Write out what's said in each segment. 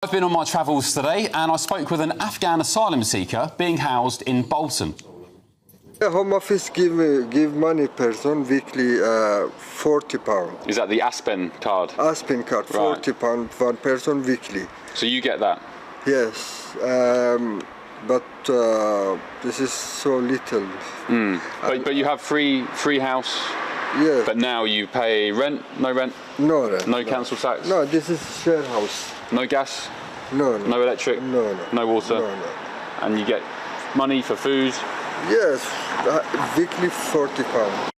I've been on my travels today and I spoke with an Afghan asylum seeker being housed in Bolton. The Home Office give money person weekly £40. Is that the Aspen card? Aspen card, £40 one person weekly. So you get that? Yes, but this is so little. But you have free house? Yes. But now you pay rent? No rent? No rent. No council tax? No, this is share house. No gas? No. No electric? No. No water? No. And you get money for food? Yes, weekly £40.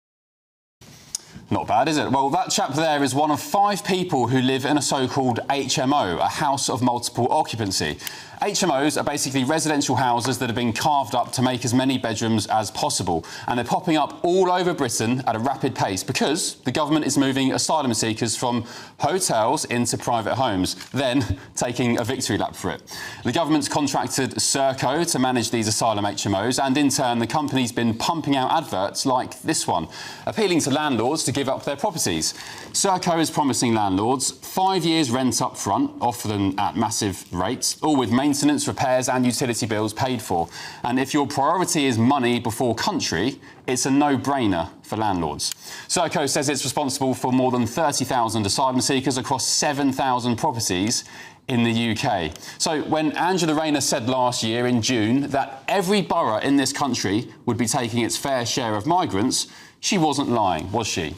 Not bad, is it? Well, that chap there is one of 5 people who live in a so-called HMO, a house of multiple occupancy. HMOs are basically residential houses that have been carved up to make as many bedrooms as possible. And they're popping up all over Britain at a rapid pace because the government is moving asylum seekers from hotels into private homes, then taking a victory lap for it. The government's contracted Serco to manage these asylum HMOs, and in turn the company's been pumping out adverts like this one, appealing to landlords to give up their properties. Serco is promising landlords 5 years rent up front, often at massive rates, all with maintenance, repairs and utility bills paid for. And if your priority is money before country, it's a no-brainer for landlords. Serco says it's responsible for more than 30,000 asylum seekers across 7,000 properties in the UK. So when Angela Rayner said last year in June that every borough in this country would be taking its fair share of migrants, she wasn't lying, was she?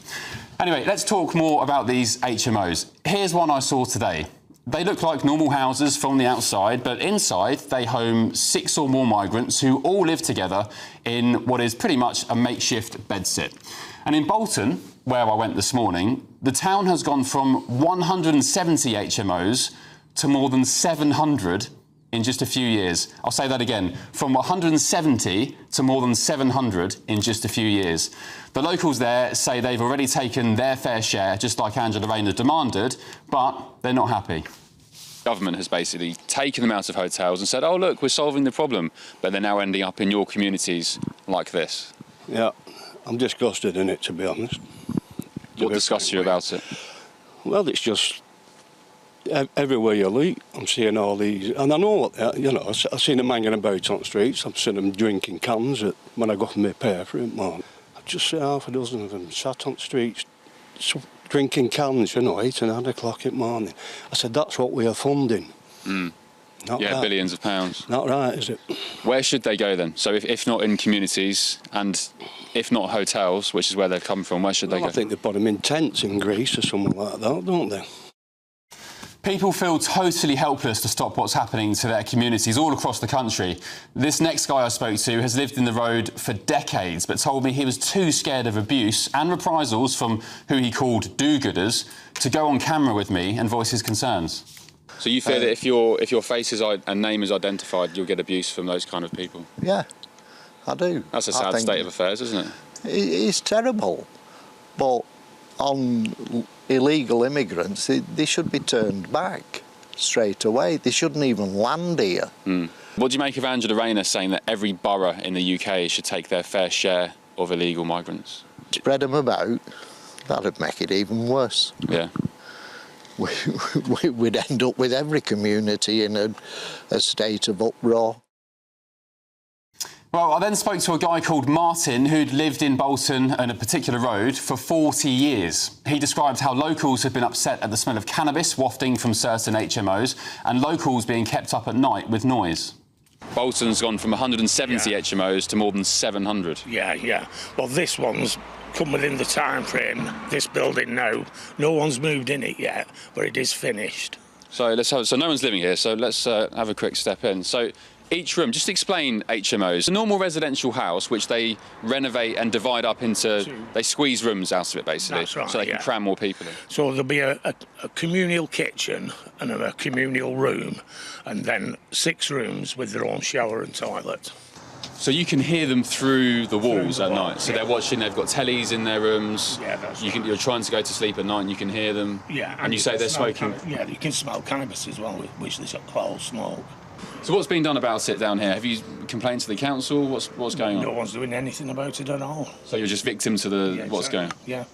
Anyway, let's talk more about these HMOs. Here's one I saw today. They look like normal houses from the outside, but inside they home 6 or more migrants who all live together in what is pretty much a makeshift bedsit. And in Bolton, where I went this morning, the town has gone from 170 HMOs to more than 700 in just a few years. I'll say that again, from 170 to more than 700 in just a few years. The locals there say they've already taken their fair share, just like Angela Rayner demanded, but they're not happy. Government has basically taken them out of hotels and said, oh, look, we're solving the problem, but they're now ending up in your communities like this. Yeah, I'm disgusted in it, to be honest. What disgusts you about it? Well, it's just everywhere you look, I'm seeing all these, and I know what I've seen them hanging about on the streets. I've seen them drinking cans when I go for my pay for it, man. I've just seen half a dozen of them sat on the streets drinking cans, 8 and 9 o'clock in the morning. I said, that's what we are funding. Not yeah, right. Billions of pounds. Not right, is it? Where should they go then? So if not in communities and if not hotels, which is where they've come from, where should they go? I think they put them in tents in Greece or something like that, don't they? People feel totally helpless to stop what's happening to their communities all across the country. This next guy I spoke to has lived in the road for decades, but told me he was too scared of abuse and reprisals from who he called do-gooders to go on camera with me and voice his concerns. So you fear that if your face is and name is identified, you'll get abuse from those kind of people? Yeah, I do. That's a sad state of affairs, isn't it? It's terrible, but on illegal immigrants, they should be turned back straight away. They shouldn't even land here. What do you make of Angela Rayner saying that every borough in the UK should take their fair share of illegal migrants? Spread them about, that'd make it even worse. Yeah. We'd end up with every community in a state of uproar. Well, I then spoke to a guy called Martin who'd lived in Bolton on a particular road for 40 years. He described how locals had been upset at the smell of cannabis wafting from certain HMOs and locals being kept up at night with noise. Bolton's gone from 170 HMOs to more than 700. Yeah. Well, this one's come within the time frame. This building now, no one's moved in it yet, but it is finished. So no one's living here. So let's have a quick step in. So each room, just explain HMOs. A normal residential house, which they renovate and divide up into, they squeeze rooms out of it basically. That's right, so they can cram more people in. So there'll be a communal kitchen and a communal room, and then 6 rooms with their own shower and toilet. So you can hear them through the walls at night. So they're watching, they've got tellies in their rooms. Yeah, that's right. You're trying to go to sleep at night and you can hear them. Yeah. And you say they're smoking. Yeah, you can smell cannabis as well, which they call smoke. So what's been done about it down here? Have you complained to the council? What's going on? No one's doing anything about it at all. So you're just victim to what's going on? Yeah.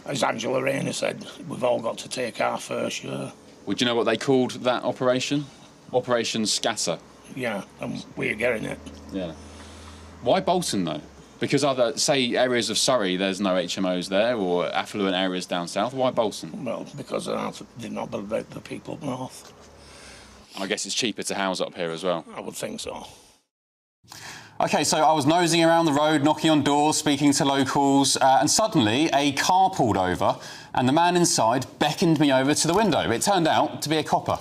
As Angela Rayner said, we've all got to take our fair share. Would you know what they called that operation? Operation Scatter. Yeah, and we're getting it. Yeah. Why Bolton, though? Because other, say, areas of Surrey, there's no HMOs there, or affluent areas down south. Why Bolton? Well, because they're not about the people up north. I guess it's cheaper to house up here as well. I would think so. OK, so I was nosing around the road, knocking on doors, speaking to locals, and suddenly a car pulled over and the man inside beckoned me over to the window. It turned out to be a copper.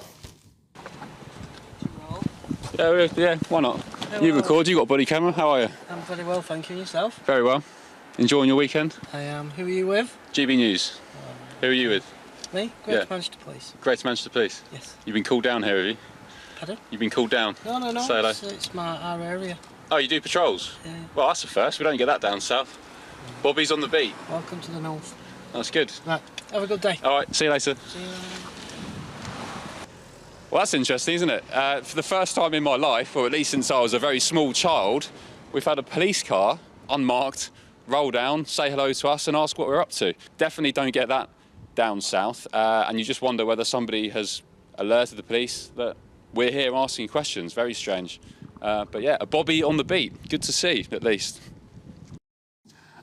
Yeah, why not? Hello. You record, you got a body camera, how are you? I'm very well, thank you. Yourself? Very well. Enjoying your weekend? I am. Who are you with? GB News. Who are you with? Me? Greater Manchester Police. Greater Manchester Police? Yes. You've been called down here, have you? Pardon? You've been called down? No. Say hello. It's our area. Oh, you do patrols? Yeah. Well, that's a first. We don't get that down south. Bobby's on the beat. Welcome to the north. That's good. Right. Have a good day. All right, see you later. See you. Well, that's interesting, isn't it? For the first time in my life, or at least since I was a very small child, we've had a police car, unmarked, roll down, say hello to us and ask what we're up to. Definitely don't get that down south, and you just wonder whether somebody has alerted the police that we're here asking questions. Very strange. But yeah, a Bobby on the beat. Good to see, at least.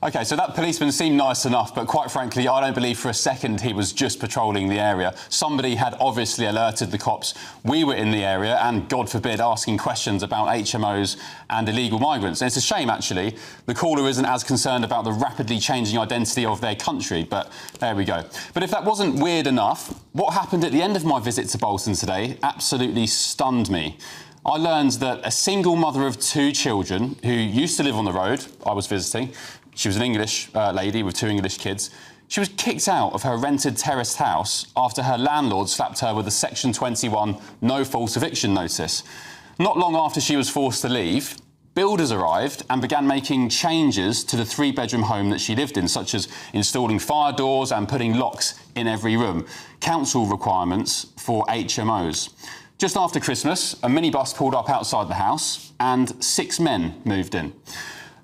OK, so that policeman seemed nice enough, but quite frankly, I don't believe for a second he was just patrolling the area. Somebody had obviously alerted the cops. We were in the area and, God forbid, asking questions about HMOs and illegal migrants. And it's a shame, actually, the caller isn't as concerned about the rapidly changing identity of their country, but there we go. But if that wasn't weird enough, what happened at the end of my visit to Bolton today absolutely stunned me. I learned that a single mother of 2 children who used to live on the road I was visiting, she was an English lady with 2 English kids, she was kicked out of her rented terraced house after her landlord slapped her with a Section 21 no-fault eviction notice. Not long after she was forced to leave, builders arrived and began making changes to the 3-bedroom home that she lived in, such as installing fire doors and putting locks in every room. Council requirements for HMOs. Just after Christmas, a minibus pulled up outside the house and 6 men moved in.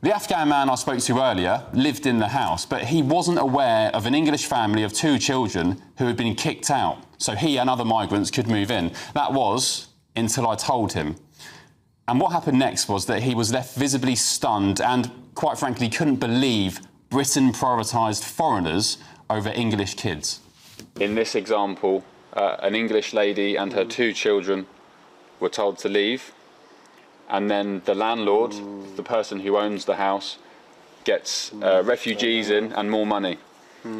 The Afghan man I spoke to earlier lived in the house, but he wasn't aware of an English family of 2 children who had been kicked out, so he and other migrants could move in. That was until I told him. And what happened next was that he was left visibly stunned and, quite frankly, couldn't believe Britain prioritised foreigners over English kids. In this example, an English lady and her 2 children were told to leave, and then the landlord, the person who owns the house, gets refugees in and more money.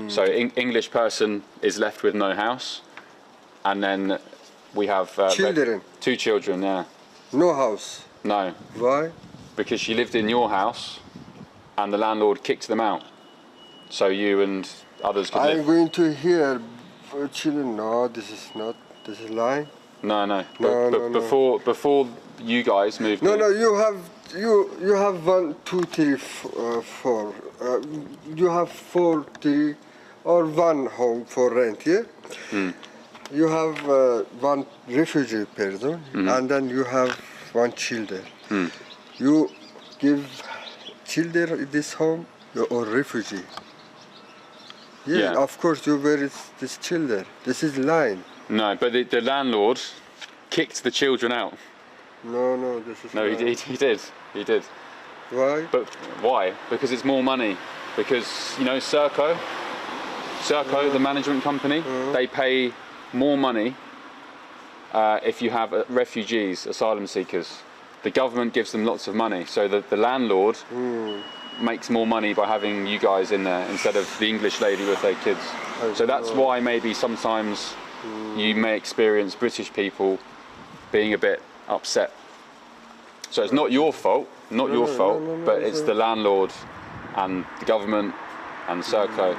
So English person is left with no house, and then we have Children. 2 children. Yeah. No house. No. Why? Because she lived in your house, and the landlord kicked them out. So you and others could I'm live. going to hear children. No, this is not. This is lying. No. No, But no. before you guys moved No, in. no. You have 1, 2, 3, 4. You have 4, 3, or 1 home for rent. Yeah. You have 1 refugee person, and then you have 1 children. You give children this home or refugee. Yeah, of course you bury this children. This is lying. No, but the landlord kicked the children out. No, this is No, lying. he did. He did. Why? But why? Because it's more money. Because, you know, Serco, the management company, they pay more money if you have refugees, asylum seekers. The government gives them lots of money, so the landlord makes more money by having you guys in there instead of the English lady with their kids. So that's why maybe sometimes you may experience British people being a bit upset. So it's not your fault, but it's the landlord and the government and Serco,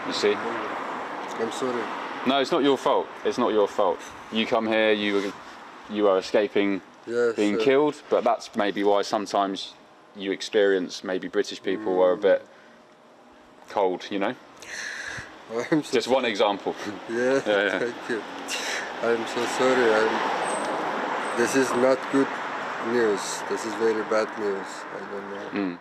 you see? I'm sorry. No, it's not your fault. It's not your fault. You come here, you are escaping being killed, but that's maybe why sometimes you experience maybe British people are a bit cold, you know? I'm so Just one example. Yeah, thank you. I'm so sorry. This is not good news. This is very bad news. I don't know.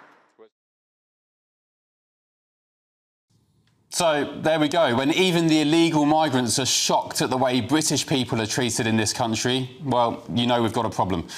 So there we go. When even the illegal migrants are shocked at the way British people are treated in this country, well, you know we've got a problem.